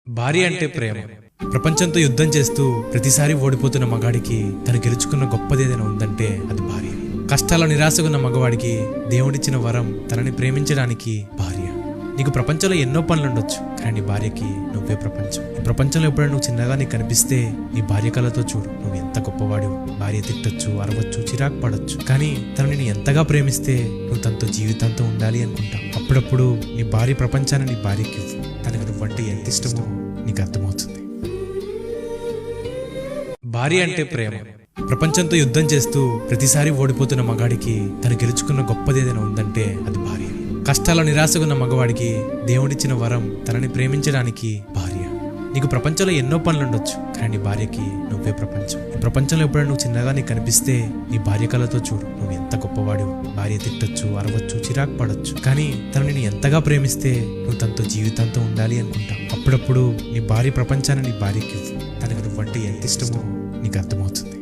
భార్య అంటే ప్రేమ. ప్రపంచంతో యుద్ధం చేస్తూ ప్రతిసారి ఓడిపోతున్న మగాడికి తను గెలుచుకున్న గొప్పది ఏదైనా ఉందంటే అది భార్య. కష్టాల నిరాశగున్న మగవాడికి దేవుడిచ్చిన వరం తనని ప్రేమించడానికి భార్య. నీకు ప్రపంచంలో ఎన్నో పనులుండొచ్చు, కానీ నీ భార్యకి నువ్వే ప్రపంచం. ఈ ప్రపంచంలో ఎప్పుడైనా నువ్వు చిన్నగా నీకు కనిపిస్తే నీ భార్య కళ్ళతో చూడు, నువ్వు ఎంత గొప్పవాడు. భార్య తిట్టొచ్చు, అరవచ్చు, చిరాకు పడొచ్చు, కానీ తను నేను ఎంతగా ప్రేమిస్తే నువ్వు తనతో జీవితాంతం ఉండాలి అనుకుంటావు. అప్పుడప్పుడు నీ భార్య ప్రపంచాన్ని నీ భార్యకి ఇవ్వు. తనకు నువ్వంటే ఎంత ఇష్టమో నీకు అర్థమవుతుంది. భార్య అంటే ప్రేమ. ప్రపంచంతో యుద్ధం చేస్తూ ప్రతిసారి ఓడిపోతున్న మగాడికి తను గెలుచుకున్న గొప్పది ఏదైనా ఉందంటే అది భార్య. కష్టాల నిరాశగున్న మగవాడికి దేవుడిచ్చిన వరం తనని ప్రేమించడానికి భార్య. నీకు ప్రపంచంలో ఎన్నో పనులుండొచ్చు, కానీ నీ భార్యకి నువ్వే ప్రపంచం. ఈ ప్రపంచంలో ఎప్పుడైనా నువ్వు చిన్నగా నీకు కనిపిస్తే నీ భార్య కళ్ళతో చూడు, నువ్వు ఎంత గొప్పవాడు. భార్య తిట్టొచ్చు, అరవచ్చు, చిరాకు పడొచ్చు, కానీ తను నేను ఎంతగా ప్రేమిస్తే నువ్వు తనతో జీవితాంతం ఉండాలి అనుకుంటావు. అప్పుడప్పుడు నీ భార్య ప్రపంచాన్ని నీ భార్యకి ఇవ్వు. తనకు నువ్వంటే ఎంత ఇష్టమో నీకు అర్థమవుతుంది.